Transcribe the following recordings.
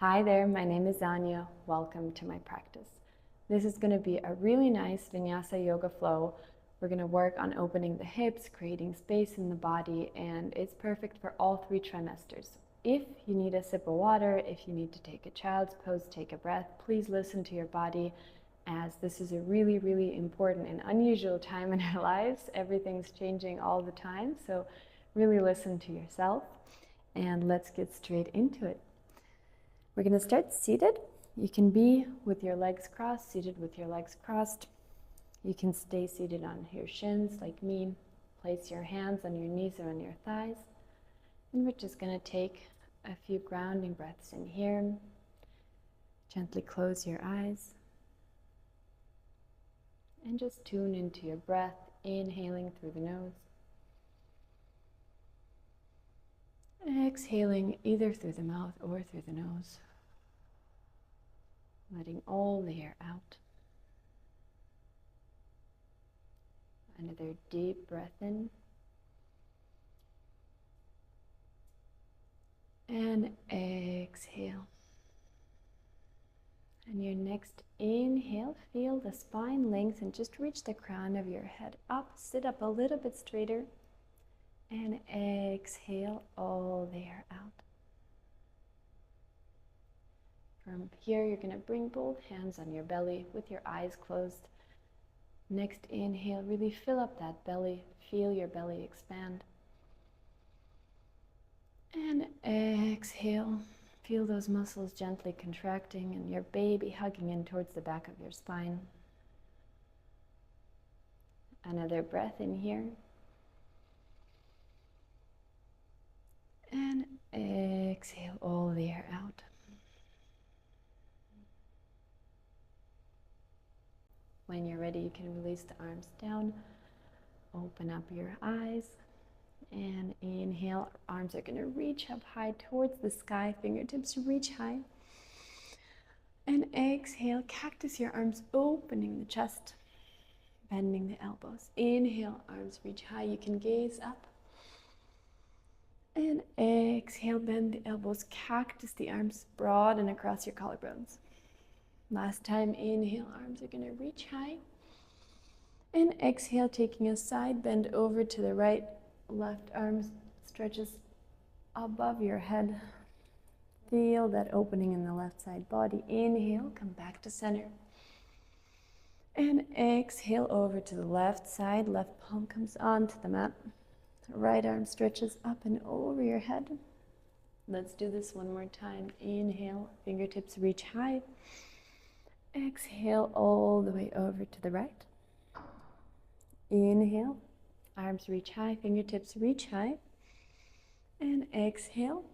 Hi there, my name is Anya. Welcome to my practice. This is going to be a really nice Vinyasa yoga flow. We're going to work on opening the hips, creating space in the body, and it's perfect for all 3 trimesters. If you need a sip of water, if you need to take a child's pose, take a breath, please listen to your body, as this is a really, really important and unusual time in our lives. Everything's changing all the time, so really listen to yourself, and let's get straight into it. We're going to start seated. You can be with your legs crossed, seated with your legs crossed. You can stay seated on your shins like me. Place your hands on your knees or on your thighs. And we're just going to take a few grounding breaths in here. Gently close your eyes. And just tune into your breath, inhaling through the nose. Exhaling either through the mouth or through the nose. Letting all the air out. Another deep breath in. And exhale. And your next inhale, feel the spine lengthen. Just reach the crown of your head up. Sit up a little bit straighter. And exhale all the air out. From here, you're going to bring both hands on your belly with your eyes closed. Next inhale, really fill up that belly. Feel your belly expand. And exhale, feel those muscles gently contracting and your baby hugging in towards the back of your spine. Another breath in here. And exhale all the air out. When you're ready, you can release the arms down. Open up your eyes. And inhale, arms are going to reach up high towards the sky. Fingertips reach high. And exhale, cactus your arms, opening the chest, bending the elbows. Inhale, arms reach high. You can gaze up. And exhale, bend the elbows, cactus the arms, broaden across your collarbones. Last time, inhale, arms are going to reach high. And exhale, taking a side bend over to the right. Left arm stretches above your head. Feel that opening in the left side body. Inhale, come back to center. And exhale over to the left side. Left palm comes onto the mat. Right arm stretches up and over your head. Let's do this one more time. Inhale, fingertips reach high. Exhale all the way over to the right. Inhale, arms reach high, fingertips reach high. And exhale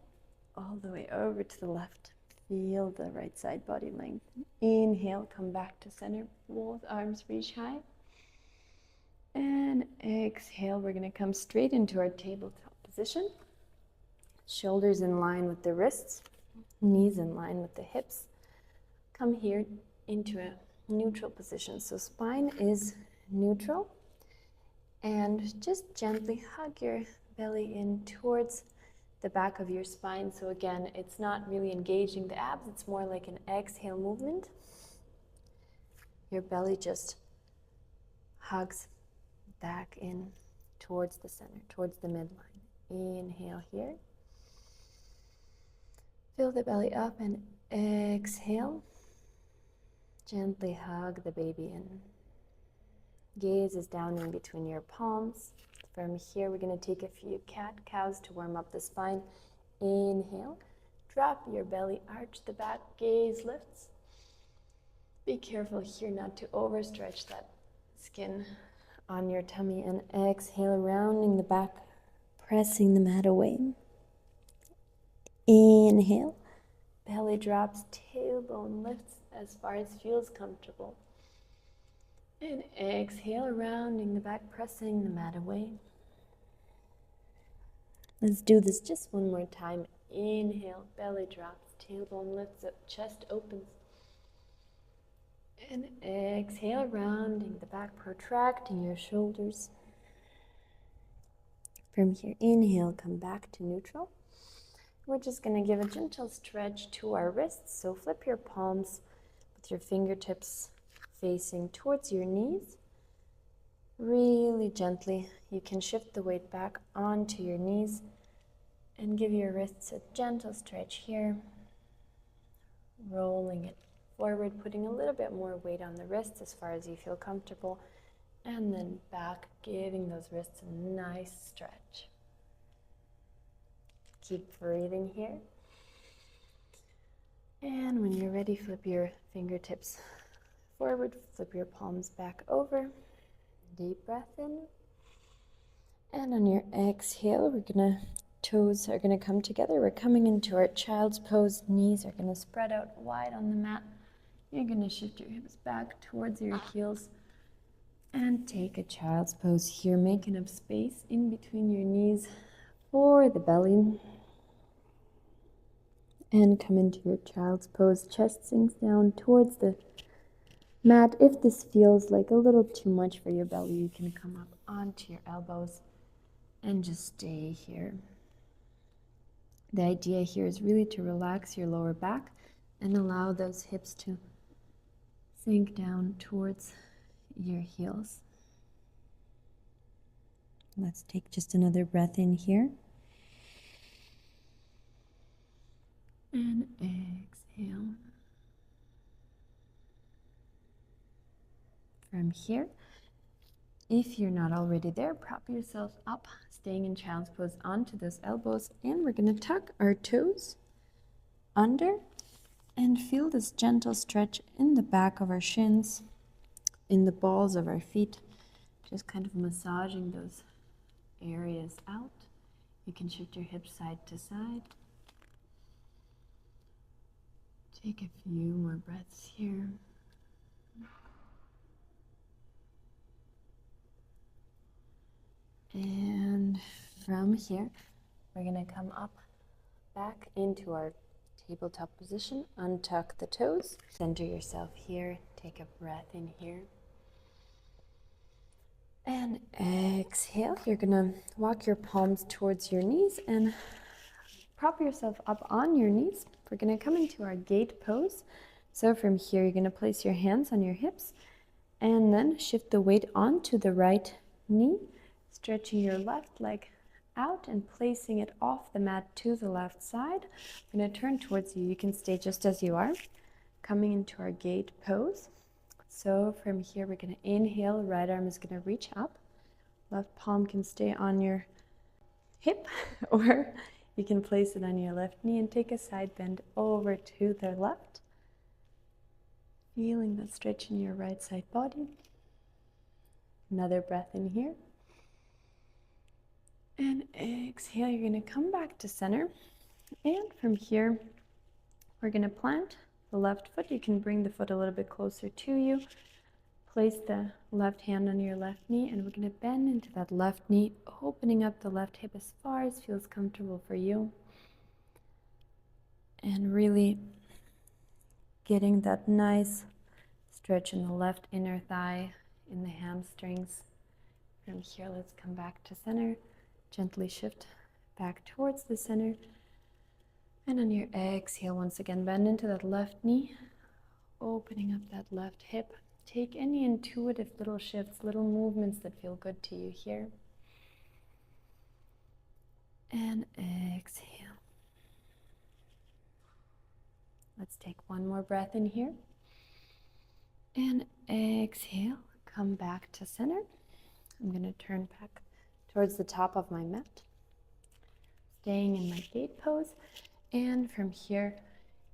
all the way over to the left. Feel the right side body lengthen. Inhale, come back to center. Both arms reach high. And exhale, we're going to come straight into our tabletop position. Shoulders in line with the wrists, knees in line with the hips. Come here into a neutral position. So spine is neutral. And just gently hug your belly in towards the back of your spine. So again, it's not really engaging the abs. It's more like an exhale movement. Your belly just hugs back in towards the center, towards the midline. Inhale here. Fill the belly up and exhale. Gently hug the baby in. Gaze is down in between your palms. From here, we're going to take a few cat-cows to warm up the spine. Inhale. Drop your belly, arch the back, gaze lifts. Be careful here not to overstretch that skin on your tummy. And exhale, rounding the back, pressing the mat away. Inhale. Belly drops, tailbone lifts as far as feels comfortable. And exhale, rounding the back, pressing the mat away. Let's do this just one more time. Inhale, belly drops, tailbone lifts up, chest opens. And exhale, rounding the back, protracting your shoulders. From here, inhale, come back to neutral. We're just going to give a gentle stretch to our wrists. So flip your palms with your fingertips facing towards your knees. Really gently, you can shift the weight back onto your knees and give your wrists a gentle stretch here. Rolling it forward, putting a little bit more weight on the wrists as far as you feel comfortable. And then back, giving those wrists a nice stretch. Keep breathing here. And when you're ready, flip your fingertips forward, flip your palms back over. Deep breath in. And on your exhale, toes are gonna come together. We're coming into our child's pose. Knees are gonna spread out wide on the mat. You're gonna shift your hips back towards your heels and take a child's pose here. Make enough space in between your knees for the belly. And come into your child's pose. Chest sinks down towards the mat. If this feels like a little too much for your belly, you can come up onto your elbows and just stay here. The idea here is really to relax your lower back and allow those hips to sink down towards your heels. Let's take just another breath in here. And exhale. From here, if you're not already there, prop yourself up, staying in child's pose onto those elbows, and we're going to tuck our toes under and feel this gentle stretch in the back of our shins, in the balls of our feet, just kind of massaging those areas out. You can shift your hips side to side. Take a few more breaths here. And from here, we're going to come up back into our tabletop position. Untuck the toes. Center yourself here. Take a breath in here. And exhale. You're going to walk your palms towards your knees and prop yourself up on your knees. We're going to come into our gate pose. So from here, you're going to place your hands on your hips and then shift the weight onto the right knee, stretching your left leg out and placing it off the mat to the left side. I'm going to turn towards you. You can stay just as you are, coming into our gate pose. So from here, we're going to inhale. Right arm is going to reach up. Left palm can stay on your hip, or you can place it on your left knee and take a side bend over to the left. Feeling that stretch in your right side body. Another breath in here. And exhale, you're going to come back to center. And from here, we're going to plant the left foot. You can bring the foot a little bit closer to you. Place the left hand on your left knee, and we're going to bend into that left knee, opening up the left hip as far as feels comfortable for you. And really getting that nice stretch in the left inner thigh, in the hamstrings. From here, let's come back to center. Gently shift back towards the center. And on your exhale, once again, bend into that left knee, opening up that left hip. Take any intuitive little shifts, little movements that feel good to you here. And exhale. Let's take one more breath in here. And exhale, come back to center. I'm going to turn back towards the top of my mat, staying in my gate pose. And from here,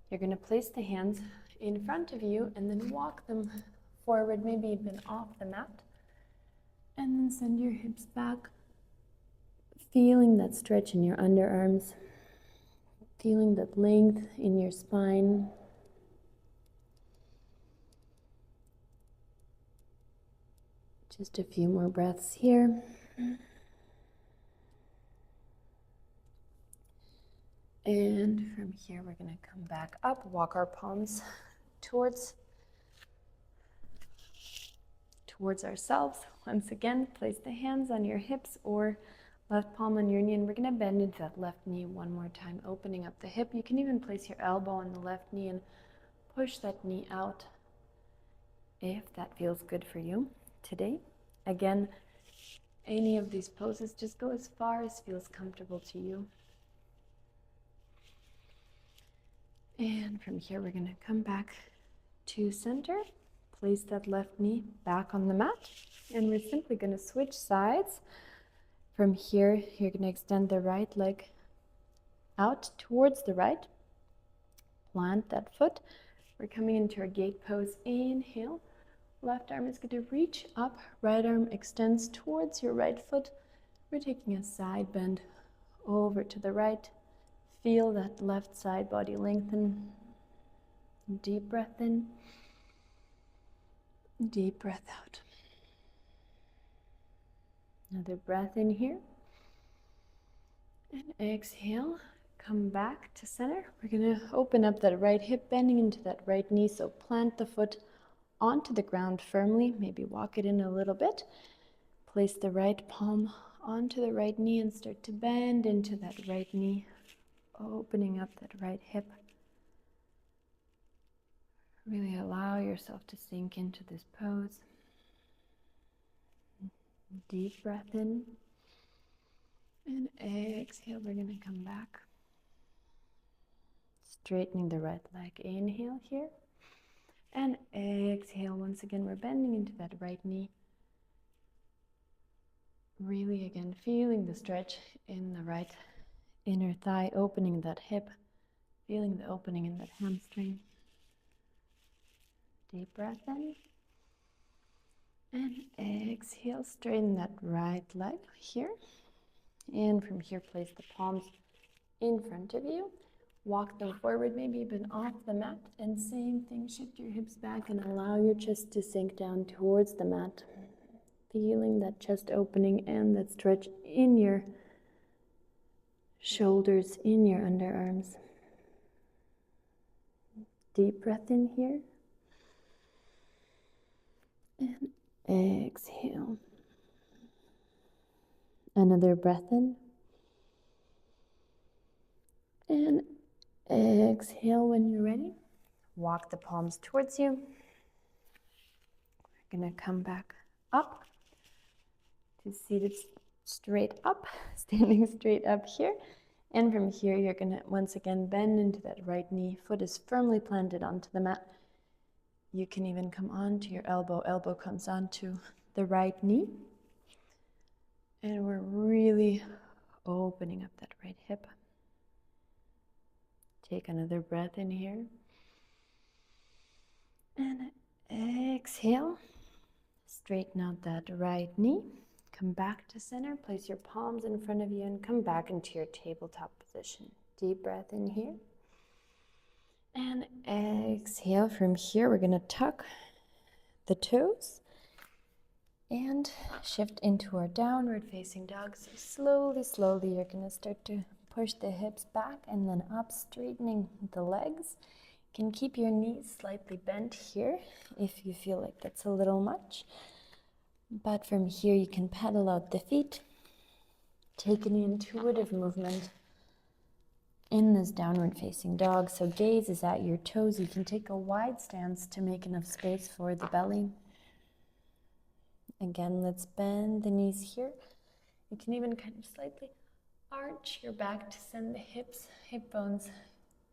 you're going to place the hands in front of you and then walk them forward, maybe even off the mat. And then send your hips back, feeling that stretch in your underarms, feeling that length in your spine. Just a few more breaths here. And from here, we're going to come back up, walk our palms towards ourselves. Once again, place the hands on your hips or Left palm on your knee, and we're going to bend into that left knee one more time, opening up the hip. You can even place your elbow on the left knee and push that knee out if that feels good for you today. Again, any of these poses, just go as far as feels comfortable to you. And from here, we're going to come back to center. Place that left knee back on the mat, and we're simply going to switch sides. From here, you're going to extend the right leg out towards the right. Plant that foot. We're coming into our gate pose. Inhale. Left arm is going to reach up. Right arm extends towards your right foot. We're taking a side bend over to the right. Feel that left side body lengthen. Deep breath in. Deep breath out. Another breath in here. And exhale. Come back to center. We're going to open up that right hip, bending into that right knee. So plant the foot onto the ground firmly. Maybe walk it in a little bit. Place the right palm onto the right knee and start to bend into that right knee, opening up that right hip. Really allow yourself to sink into this pose. Deep breath in. And exhale, we're going to come back. Straightening the right leg. Inhale here. And exhale. Once again, we're bending into that right knee. Really, again, feeling the stretch in the right inner thigh, opening that hip. Feeling the opening in that hamstring. Deep breath in. And exhale, straighten that right leg here. And from here, place the palms in front of you. Walk them forward, maybe even off the mat. And same thing, shift your hips back and allow your chest to sink down towards the mat. Feeling that chest opening and that stretch in your shoulders, in your underarms. Deep breath in here. And exhale. Another breath in. And exhale when you're ready. Walk the palms towards you. We're going to come back up to seated straight up, standing straight up here. And from here, you're going to once again bend into that right knee. Foot is firmly planted onto the mat. You can even come onto your elbow. Elbow comes onto the right knee. And we're really opening up that right hip. Take another breath in here. And exhale. Straighten out that right knee. Come back to center. Place your palms in front of you and come back into your tabletop position. Deep breath in here. And exhale. From here, we're going to tuck the toes and shift into our downward facing dog. So slowly, you're going to start to push the hips back and then up, straightening the legs. You can keep your knees slightly bent here if you feel like that's a little much. But from here, you can pedal out the feet. Take an intuitive movement in this downward facing dog. So gaze is at your toes. You can take a wide stance to make enough space for the belly. Again, let's bend the knees here. You can even kind of slightly arch your back to send the hips, hip bones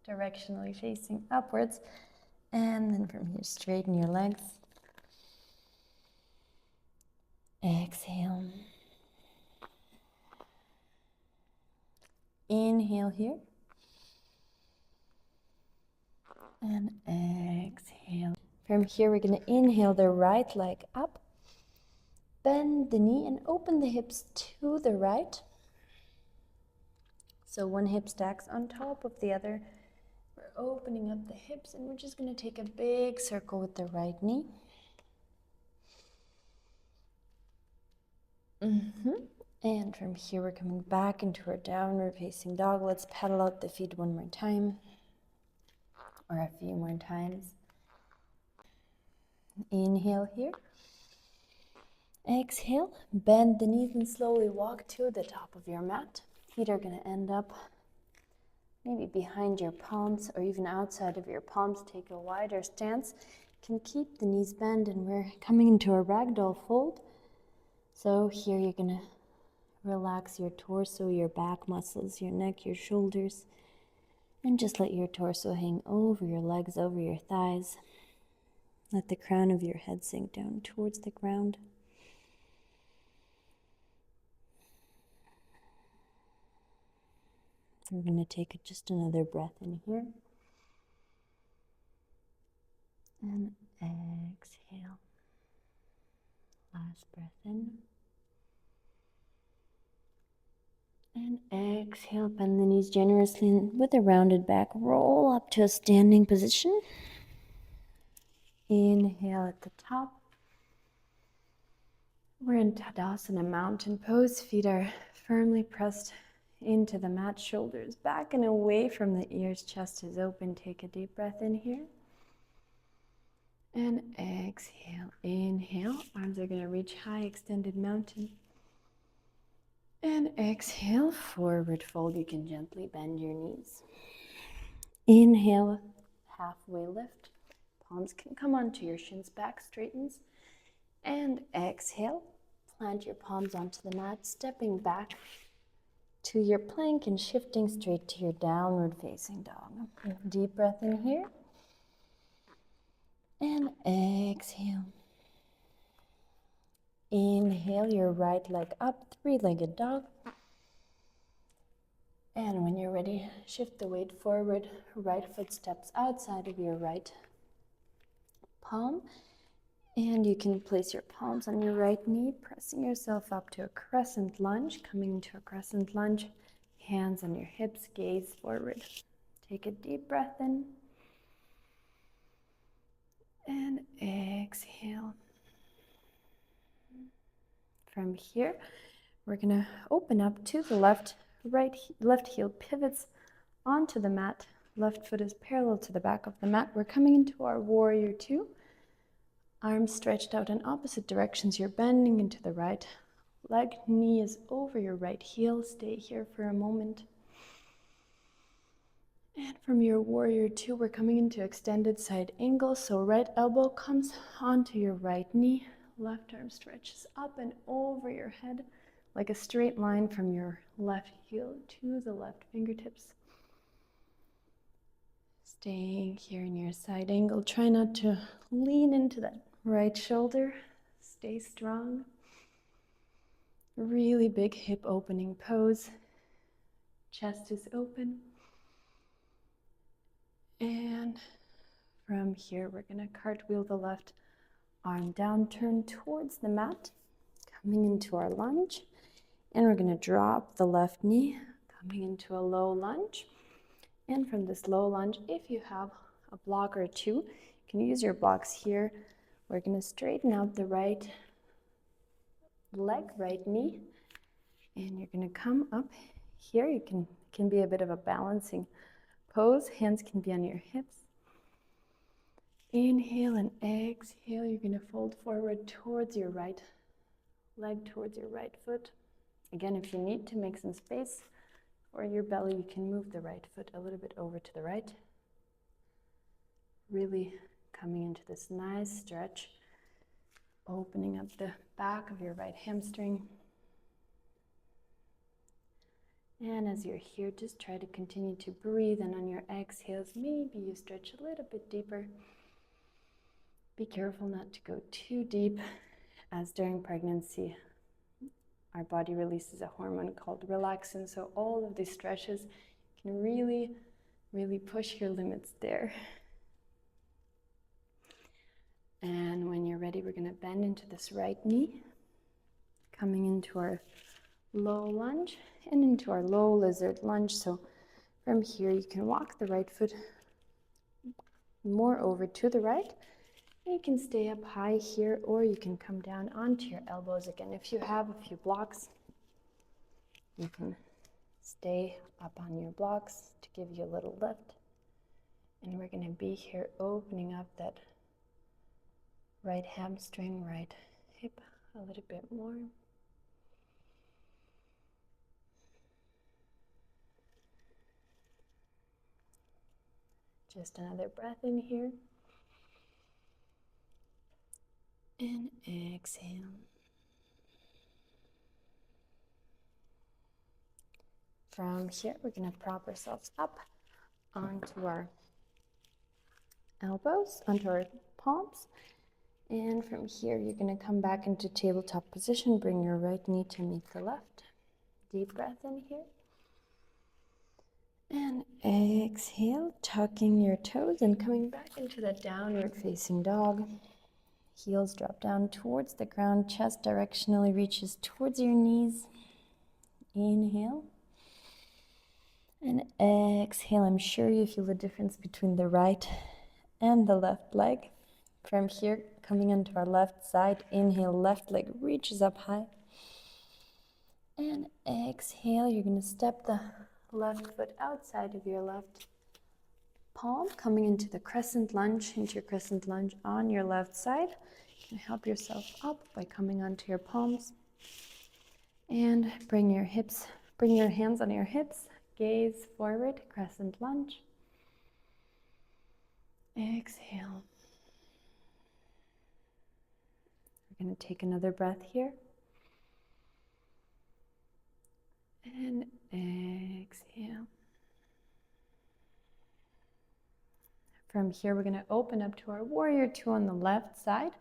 directionally facing upwards. And then from here, straighten your legs. Exhale. Inhale here. And exhale. From here, we're going to inhale the right leg up. Bend the knee and open the hips to the right. So one hip stacks on top of the other. We're opening up the hips and we're just going to take a big circle with the right knee. And from here, we're coming back into our downward facing dog. Let's pedal out the feet one more time, or a few more times. Inhale here. Exhale, bend the knees and slowly walk to the top of your mat. Feet are going to end up maybe behind your palms or even outside of your palms. Take a wider stance. You can keep the knees bent, and we're coming into a ragdoll fold. So here you're going to relax your torso, your back muscles, your neck, your shoulders, and just let your torso hang over your legs, over your thighs. Let the crown of your head sink down towards the ground. We're going to take just another breath in here. And exhale. Last breath in. And exhale, bend the knees generously, and with a rounded back, roll up to a standing position. Inhale at the top. We're in Tadasana, mountain pose. Feet are firmly pressed into the mat, shoulders back and away from the ears, chest is open. Take a deep breath in here. And exhale, inhale. Arms are going to reach high, extended mountain. And exhale, forward fold. You can gently bend your knees. Inhale, halfway lift. Palms can come onto your shins, back straightens. And exhale, plant your palms onto the mat, stepping back to your plank and shifting straight to your downward facing dog. Deep breath in here. And exhale. Inhale your right leg up, three-legged dog. And when you're ready, shift the weight forward. Right foot steps outside of your right palm. And you can place your palms on your right knee, pressing yourself up to a crescent lunge. Coming into a crescent lunge, hands on your hips, gaze forward. Take a deep breath in. And exhale. From here, we're going to open up to the left. Left heel pivots onto the mat. Left foot is parallel to the back of the mat. We're coming into our warrior two. Arms stretched out in opposite directions. You're bending into the right leg. Knee is over your right heel. Stay here for a moment. And from your warrior two, we're coming into extended side angle. So right elbow comes onto your right knee. Left arm stretches up and over your head like a straight line from your left heel to the left fingertips. Staying here in your side angle. Try not to lean into that right shoulder. Stay strong. Really big hip opening pose. Chest is open. And from here, we're going to cartwheel the left arm down, turn towards the mat, coming into our lunge. And we're going to drop the left knee, coming into a low lunge. And from this low lunge, if you have a block or two, you can use your blocks here. We're going to straighten out the right leg, right knee. And you're going to come up here. You can be a bit of a balancing pose. Hands can be on your hips. Inhale and exhale. You're going to fold forward towards your right leg, towards your right foot. Again, if you need to make some space for your belly, you can move the right foot a little bit over to the right. Really coming into this nice stretch, opening up the back of your right hamstring. And as you're here, just try to continue to breathe, and on your exhales, maybe you stretch a little bit deeper. Be careful not to go too deep, as during pregnancy, our body releases a hormone called relaxin, so all of these stretches can really, really push your limits there. And when you're ready, we're going to bend into this right knee, coming into our low lunge and into our low lizard lunge. So from here, you can walk the right foot more over to the right. You can stay up high here, or you can come down onto your elbows. Again, if you have a few blocks, you can stay up on your blocks to give you a little lift. And we're going to be here opening up that right hamstring, right hip, A little bit more. Just another breath in here. And exhale. From here, we're going to prop ourselves up onto our elbows, onto our palms. And from here, you're going to come back into tabletop position. Bring your right knee to meet the left. Deep breath in here. And exhale, tucking your toes and coming back into that downward facing dog. Heels drop down towards the ground. Chest directionally reaches towards your knees. Inhale. And exhale. I'm sure you feel the difference between the right and the left leg. From here, coming onto our left side, inhale, left leg reaches up high. And exhale, you're going to step the left foot outside of your left palm, coming into the crescent lunge, into your crescent lunge on your left side. You can help yourself up by coming onto your palms. And bring your hands on your hips, gaze forward, crescent lunge. Exhale. We're going to take another breath here. And exhale. From here, we're going to open up to our warrior two on the left side.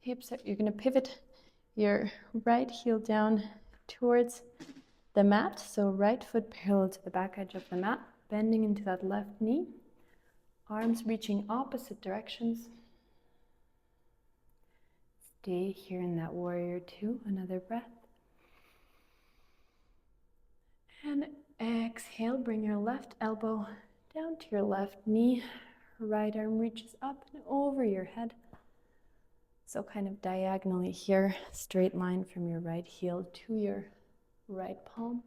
Hips, you're going to pivot your right heel down towards the mat. So right foot parallel to the back edge of the mat, bending into that left knee. Arms reaching opposite directions. Stay here in that warrior two. Another breath. And exhale, bring your left elbow down to your left knee. Right arm reaches up and over your head. So kind of diagonally here, straight line from your right heel to your right palm.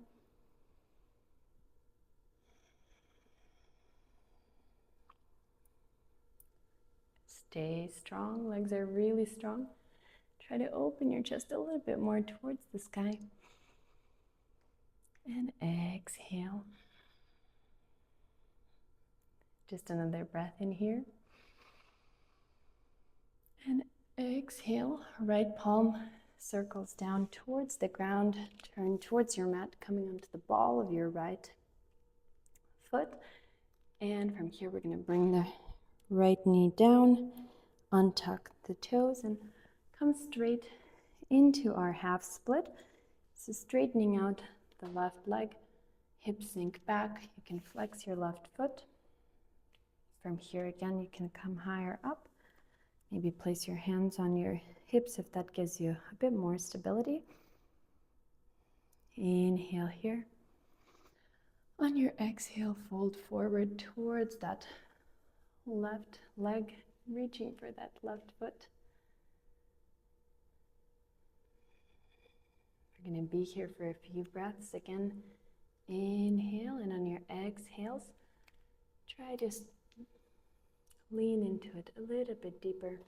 Stay strong, legs are really strong. Try to open your chest a little bit more towards the sky. And exhale. Just another breath in here. And exhale, right palm circles down towards the ground. Turn towards your mat, coming onto the ball of your right foot. And from here, we're going to bring the right knee down, untuck the toes, and come straight into our half split. So straightening out the left leg, hips sink back. You can flex your left foot. From here again, you can come higher up. Maybe place your hands on your hips if that gives you a bit more stability. Inhale here. On your exhale, fold forward towards that left leg, reaching for that left foot. We're going to be here for a few breaths. Again, inhale, and on your exhales, try to lean into it a little bit deeper.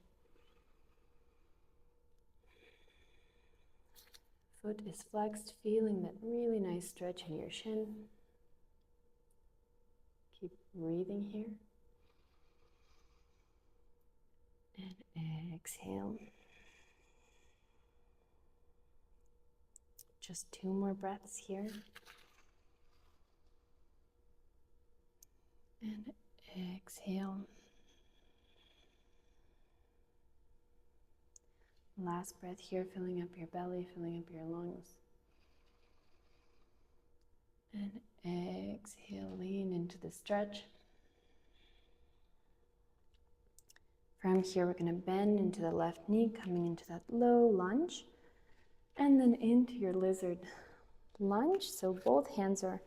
Foot is flexed, feeling that really nice stretch in your shin. Keep breathing here. And exhale. Just 2 more breaths here. And exhale. Last breath here, filling up your belly, filling up your lungs. And exhale, lean into the stretch. From here, we're going to bend into the left knee, coming into that low lunge. And then into your lizard lunge. So both hands are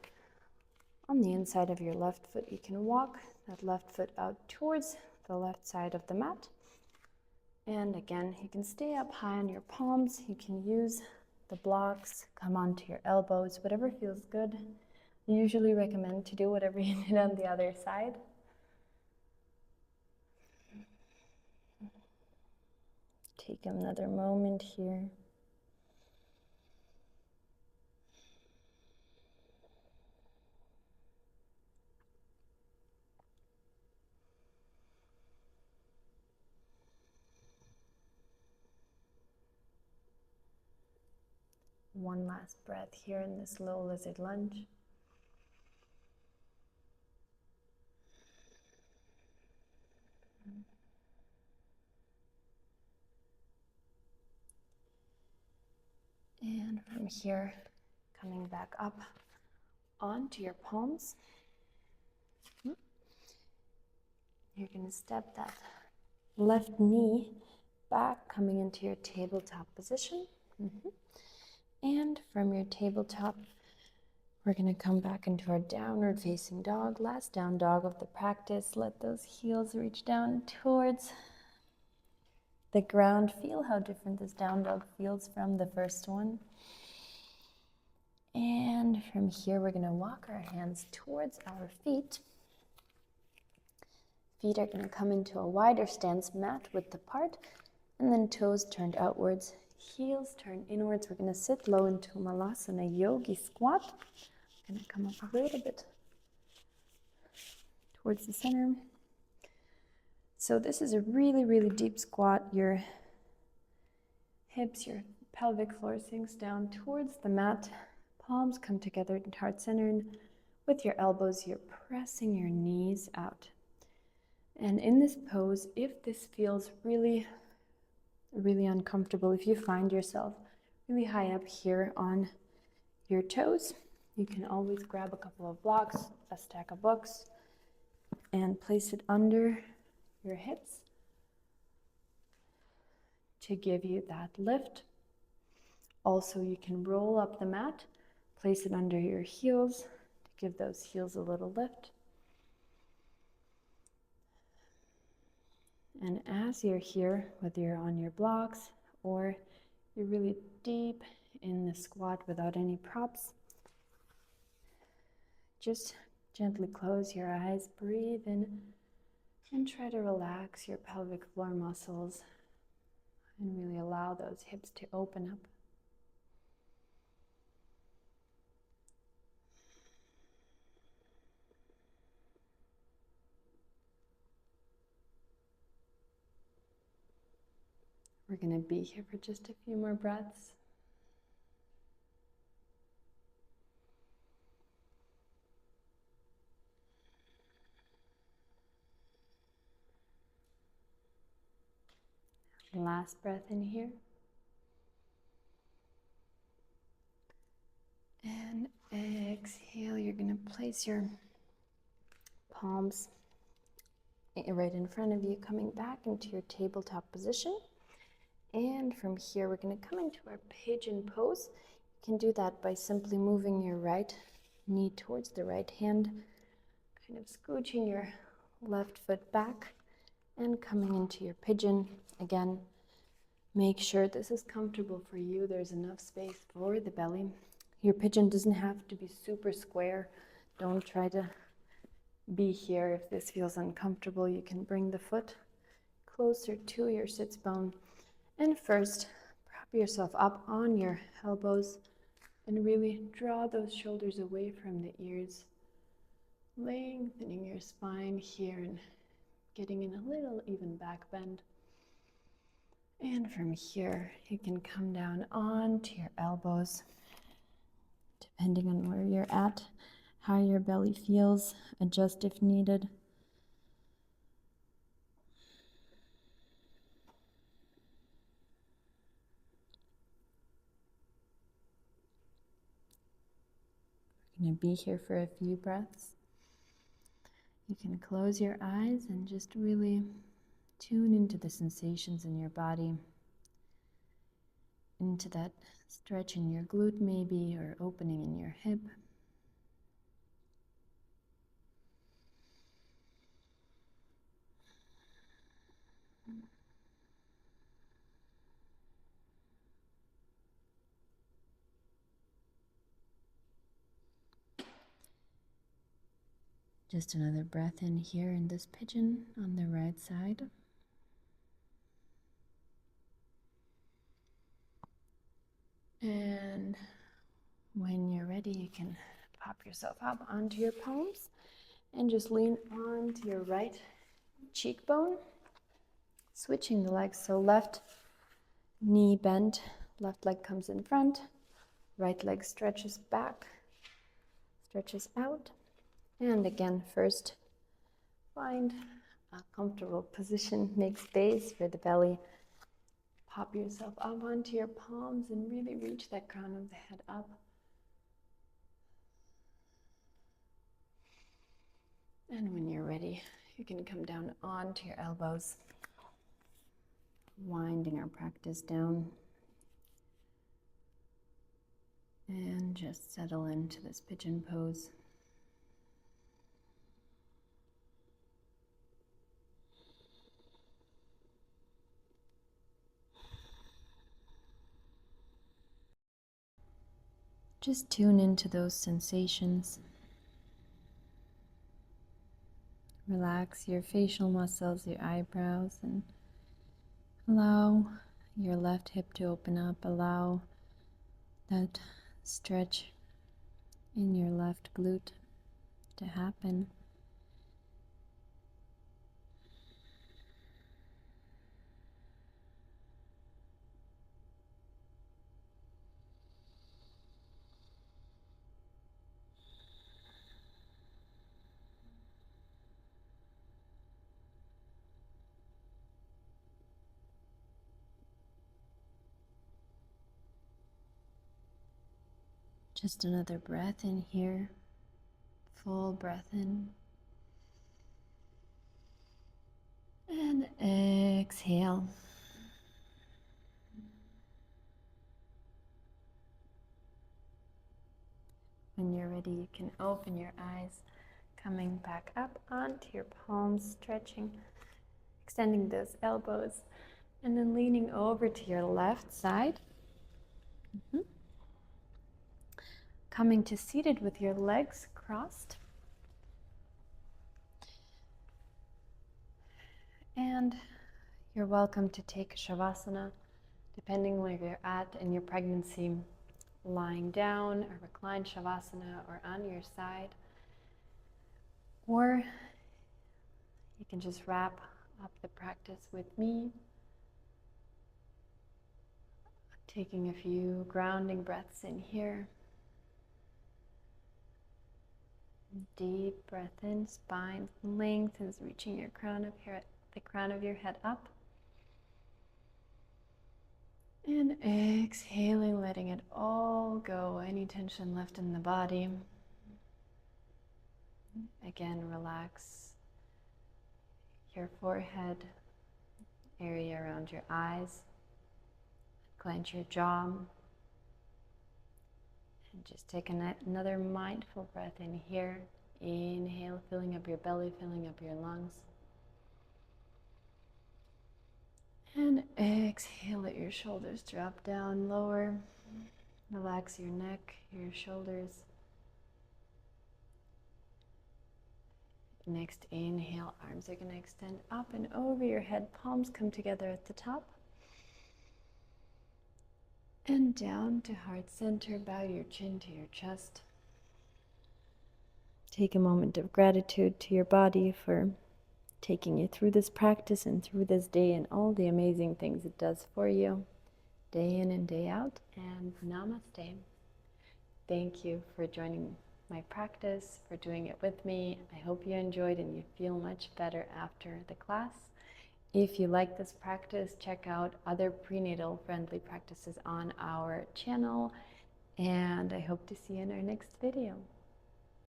on the inside of your left foot. You can walk that left foot out towards the left side of the mat. And again, you can stay up high on your palms. You can use the blocks, come onto your elbows, whatever feels good. I usually recommend to do whatever you did on the other side. Take another moment here. one last breath here in this low lizard lunge. And from here, coming back up onto your palms. You're going to step that left knee back, coming into your tabletop position. And from your tabletop, we're going to come back into our downward facing dog, last down dog of the practice. Let those heels reach down towards the ground. Feel how different this down dog feels from the first one. And from here, we're going to walk our hands towards our feet. Feet are going to come into a wider stance, mat width apart, and then toes turned outwards, heels turn inwards. We're going to sit low into Malasana Yogi squat. Going to come up a little bit towards the center. So this is a really, really deep squat. Your hips, your pelvic floor sinks down towards the mat. Palms come together in heart center, and with your elbows, you're pressing your knees out. And in this pose, if this feels really, really uncomfortable, if you find yourself really high up here on your toes, you can always grab a couple of blocks, a stack of books, and place it under your hips to give you that lift. Also, you can roll up the mat, place it under your heels to give those heels a little lift. And as you're here, whether you're on your blocks or you're really deep in the squat without any props, just gently close your eyes, breathe in, and try to relax your pelvic floor muscles and really allow those hips to open up. We're going to be here for just a few more breaths. Last breath in here. And exhale. You're going to place your palms right in front of you, coming back into your tabletop position. And from here, we're going to come into our pigeon pose. You can do that by simply moving your right knee towards the right hand, kind of scooching your left foot back and coming into your pigeon. Again, make sure this is comfortable for you. There's enough space for the belly. Your pigeon doesn't have to be super square. Don't try to be here. If this feels uncomfortable, you can bring the foot closer to your sits bone. And first, prop yourself up on your elbows and really draw those shoulders away from the ears, lengthening your spine here and getting in a little even back bend. And from here, you can come down onto your elbows, depending on where you're at, how your belly feels, adjust if needed. We're going to be here for a few breaths. You can close your eyes and just really tune into the sensations in your body, into that stretch in your glute maybe, or opening in your hip. Just another breath in here in this pigeon on the right side. And when you're ready, you can pop yourself up onto your palms and just lean onto your right cheekbone, switching the legs. So left knee bent, left leg comes in front, Right leg stretches back, stretches out. And again, first find a comfortable position, make space for the belly. Pop yourself up onto your palms and really reach that crown of the head up. And when you're ready, you can come down onto your elbows, winding our practice down. And just settle into this pigeon pose. Just tune into those sensations. Relax your facial muscles, your eyebrows, and allow your left hip to open up. Allow that stretch in your left glute to happen. Just another breath in here. Full breath in. And exhale. When you're ready, you can open your eyes, coming back up onto your palms, stretching, extending those elbows, and then leaning over to your left side. Coming to seated with your legs crossed. And you're welcome to take Shavasana, depending where you're at in your pregnancy, lying down or reclined Shavasana or on your side. Or you can just wrap up the practice with me, taking a few grounding breaths in here. Deep breath in, spine lengthens, reaching the crown of your head up. And exhaling, letting it all go, any tension left in the body. Again, relax your forehead, area around your eyes, clench your jaw. And just take another mindful breath in here. Inhale, filling up your belly, filling up your lungs. And exhale, let your shoulders drop down lower. Relax your neck, your shoulders. Next inhale, arms are going to extend up and over your head. Palms come together at the top. And down to heart center, bow your chin to your chest. Take a moment of gratitude to your body for taking you through this practice and through this day and all the amazing things it does for you, day in and day out. And namaste. Thank you for joining my practice, for doing it with me. I hope you enjoyed and you feel much better after the class. If you like this practice, check out other prenatal friendly practices on our channel, and I hope to see you in our next video.